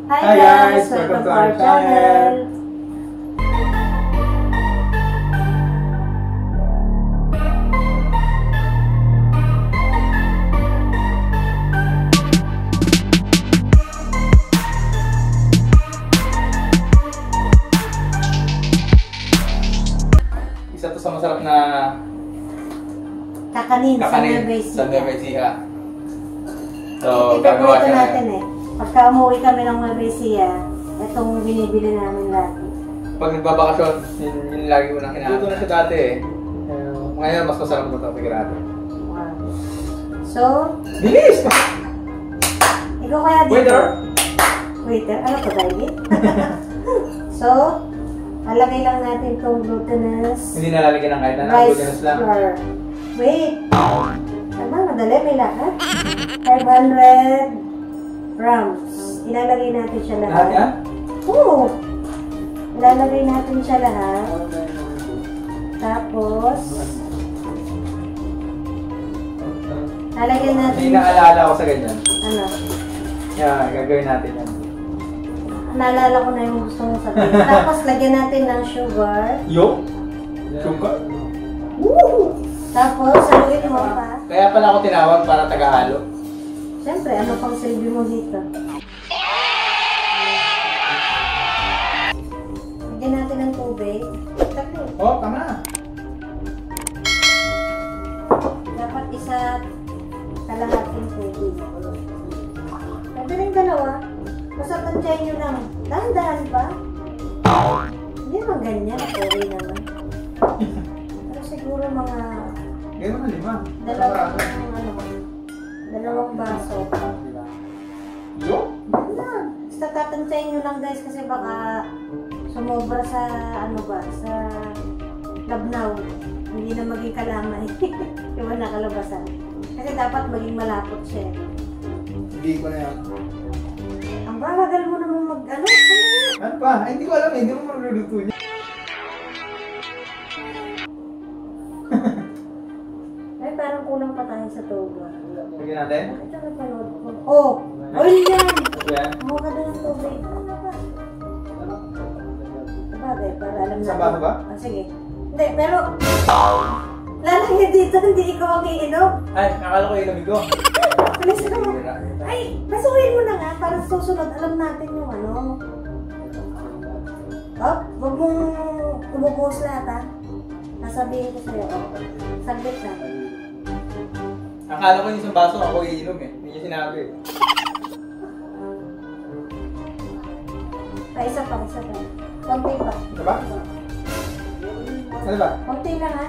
Hi guys! Welcome to our channel! Isa to sa masarap na kakanin sa Nuevesia. So, ito gagawa siya natin eh. Pagka umuwi kami ng Nuevesia, itong binibili namin lagi. Pag nagbabakasyon, yun lagi ko na kinain. Luto na siya dati eh. Ngayon, mas masarap na ito, sigurado. Wow. So, bilis! ikaw kaya dito? Waiter? Waiter? Ano to, David? So, alagay lang natin itong glutinous. Hindi nalalagyan ng kahit na rice glutinous lang. flour. Wait! Tama, madali, may lahat. 500 grams. Ilalagay natin siya lahat. Lahat yan? Oo! Ilalagay natin siya lahat. Tapos, lalagyan natin. Hindi naalala ko sa ganyan. Ano? Yeah, gagawin natin yan. Naalala ko na yung gusto mong sabihin. Tapos, lagyan natin ng sugar. Yo? Sugar? Woo! Tapos, saluin mo pa. Kaya pala ako tinawag para tagahalo. Siyempre, ano pang silbi mo dito? Lagyan natin ng tubig. Oh, tama na. Dapat isa kalahating tubig. Pwede rin dalawa. Basta tansyahin nyo lang. Dahan-dahan pa. Hindi naman ganyan. Okay naman. Pero siguro mga Gano'n na 5. dalawang baso. Yo? Ganyan. Basta tatansyahin nyo lang guys kasi baka sumobra sa sa labnaw. Hindi na maging kalamay. Iwan na kalabasan. Kasi dapat maging malapot siya. Hindi ko na yan. Ang bagal mo naman ano? Ano pa? Ay, hindi ko alam eh. Hindi mo maluluto niya. Ay, parang kulang pa tayo sa toga. Lagyan natin? Ito na panood ko. Oh! Oil yan! Yan. Mukha ka doon ng tubig. Ano ba? Sabagay, para alam natin. Sa baso ba? Ah, sige. Hindi, pero lalagyan dito, hindi ikaw ang iinom. Ay, nakala ko ilamig ko. Alis ka mo. Ay, basuhin mo na nga para sa susunod. Alam natin yung ano. Oh, huwag mong umubuhos lahat ha. Nasabihin ko sa'yo. Oh. Saglit na. Akala ko yung isang baso ako iinom eh. Hindi niya sinabi eh. Isa pa. Konti pa. Ano ba? Ano ba? Konti lang ha.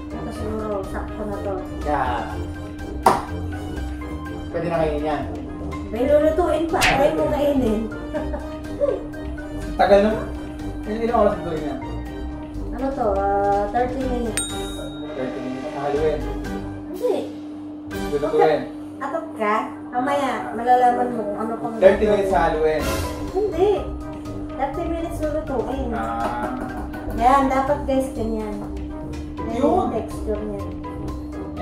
Ito siguro, sakto na to. Yeah. Pwede na kainin yan. May lulutuin pa. Try mo kainin. Tagal na? Ilang oras ito yan? Ano to? 30 minutes. 30 minutes. Nakaluin. Hindi. Lulutuin. Atot ka? Mamaya, malalaman mo kung ano pang 30 minutes sa haluin. Hindi. 30 minutes lulutuin. Yan. Yan, dapat guys, ganyan. Yan yung texture niya.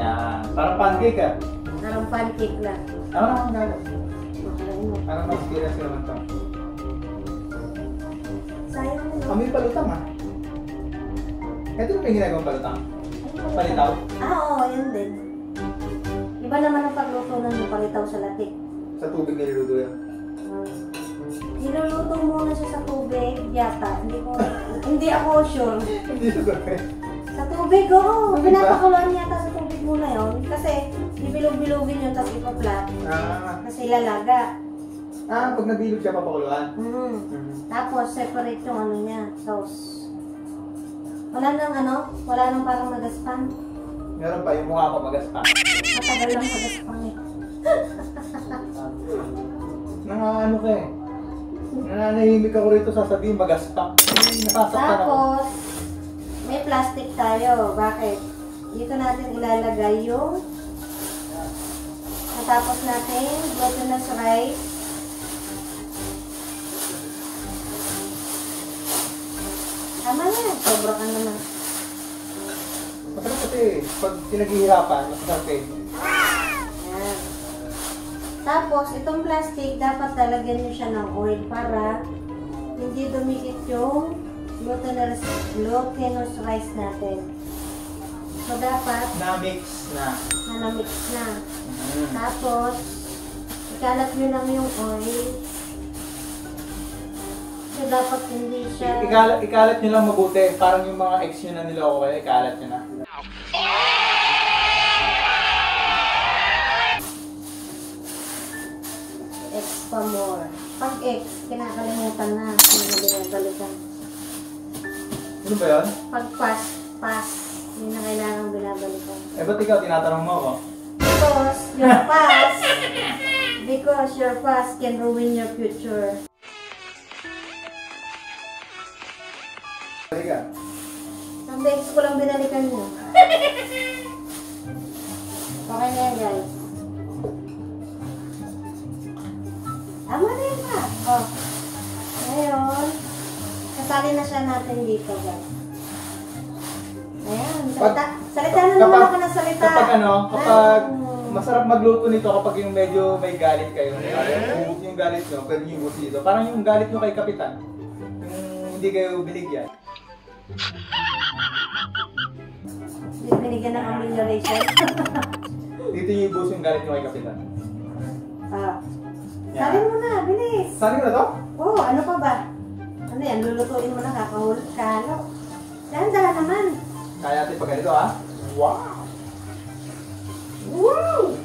Yan. Parang pancake ah. Parang pancake lang. Ano naman gano'n? Makalain mo. Parang mag-experience naman ito. Sayang mo. Kami palutang ah. Ito yung may ginagawang palutang. Palitaw? Oo, yun din. Iba naman ang pagluto ng palitaw sa latik. Sa tubig niluluto yan. Niluluto muna siya sa tubig, yata. Hindi ako sure. Hindi siya sabi. Sa tubig, oo. Tubig ba? Pinapakuluan yata sa tubig muna yun. Kasi, ibilog-bilogin yun, tapos ipaplat. Kasi lalaga. Pag nabilog siya, papakuluan. Tapos, separate yung ano niya, sauce. Wala nang parang magaspan. Meron pa, yung mukha ko magaspa. Matagal lang magaspan eh. Ano ka eh. Nananahimik ako rito sasabihin magaspa. Napasok ka na. Tapos, may plastic tayo. Bakit? Dito natin ilalagay yung natapos natin glutinous rice. Tama na. Sobra ka naman. Masarap kasi pag pinaghihirapan, masarap eh. Yan. Tapos, itong plastic, dapat talagyan nyo siya ng oil para hindi dumikit yung glutinous rice natin. So, dapat Na-mix na. na-mix na. Tapos, ikalat nyo lang yung oil. So, dapat hindi siya... Ikalat nyo lang mabuti. Parang yung mga eggs nyo na niloko kayo, ikalat nyo na. X pa more. Pag X, kinakalimutan na. Hindi na binabalikan. Ano ba yun? Pag pass. Hindi na kailangan binabalikan. Eh, ba't ikaw tinatanong mo ako? Because your past can ruin your future. Halika. Ang beses ko lang binalikan nyo. Okay na yan, guys. Tama na yun pa. Oh. Ngayon, kasali na siya natin dito, guys. Ayan, salita na naman ako ng salita. Kapag masarap magluto nito kapag yung medyo may galit kayo. Yung galit nyo, pwede nyo ibuti dito. Parang yung galit nyo kay Kapitan. Yung hindi kayo binigyan. Binigyan ng amelioration. Dito nyo ibus yung galit nyo kay Kapitan. Salin mo na, bilis. Sali ko na to? Oo, ano pa ba? Ano yan, lulutuin mo na, kakahulog kalo. Dahan-dahan naman. Kaya natin pag ganito ha? Wow! Woo!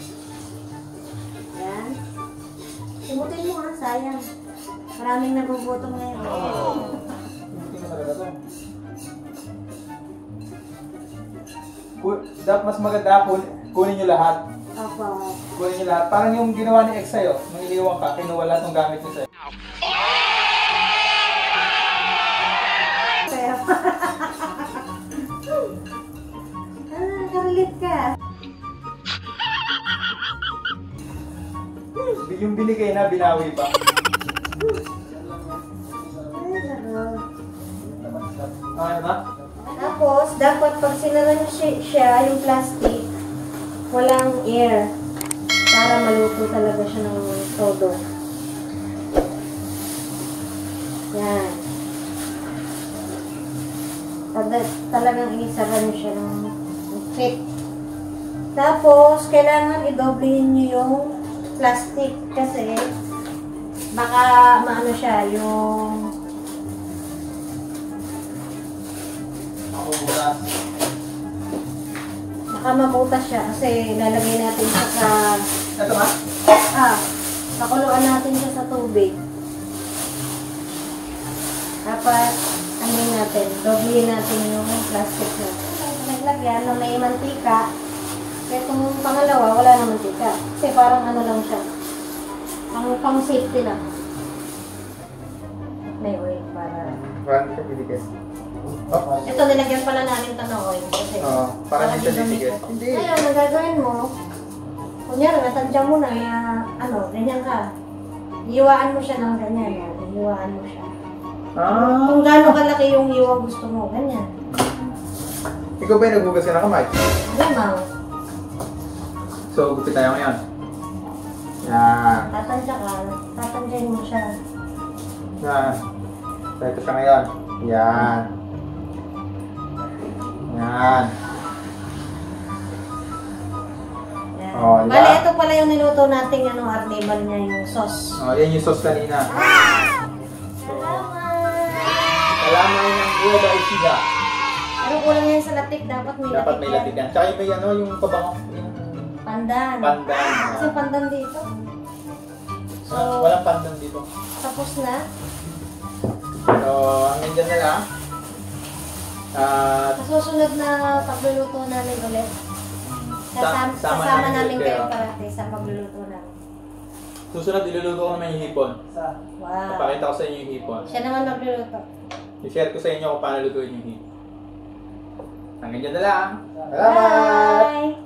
Yan. Simutin mo ha, sayang. Maraming nagugutom ngayon. Hindi na talaga to. Dapat mas maganda kunin nyo lahat. Opo. Kunin nyo lahat. Parang yung ginawa ni X sa'yo. Nung iniwan ka, kinuha lahat ng gamit niya sa'yo. Pero... Karelate ka. Yung binigay na, binawi pa. Ay, nako. Okay ba? Tapos, dapat pag sinara niyo siya, yung plastic, walang air. Para maluto talaga siya ng todo. Yan. Talagang inisara niyo siya ng fit. Tapos, kailangan idoblehin niyo yung plastic kasi baka maano siya, yung baka mabutas siya kasi lalagay natin siya sa Ito ba? pakuluan natin siya sa tubig. Dapat natin, doblehin natin yung plastic na. Naglagyan na may mantika. Kaya kung pangalawa, wala na mantika. Kasi parang ano lang siya. Pang safety lang. May oil para... Parang siya titikis. Oh. Ito, nilagyan pala namin ito ng oil. Kasi parang siya titikis. Hindi. Ngayon, ang gagawin mo, kunyari, natansya mo na, ganyan ka. Iiwaan mo siya ng ganyan. Iiwaan mo siya. Kung gaano kalaki yung iwa gusto mo, ganyan. Ikaw ba yung nagbugas ka na kamay? Hindi, Mau. So, gupit tayo ngayon. Yan. Tatansyahin mo siya. Yan. So, ito siya ngayon. Yan. Yan. Oh, diba? Bale, ito pala yung niluto natin, arnibal niya, yung sauce. Oh, yan yung sauce kanina. Kailangan ng guava isiga. Pero kulang yan sa latik, dapat may latik. Dapat may latik yan. Tsaka may yung pabango. Yung pandan. Pandan. Kasi pandan dito. So, walang pandan dito. Tapos na. So, hanggang dyan na lang. Sa susunod na pagluluto namin ulit. Kasama namin kayo parati sa pagluluto namin. Susunod, iluluto ko naman yung hipon. Wow. Papakita ko sa inyo yung hipon. Siya naman magluluto. I-share ko sa inyo kung paano lutuin yung hipon. Hanggang dyan na lang. Bye!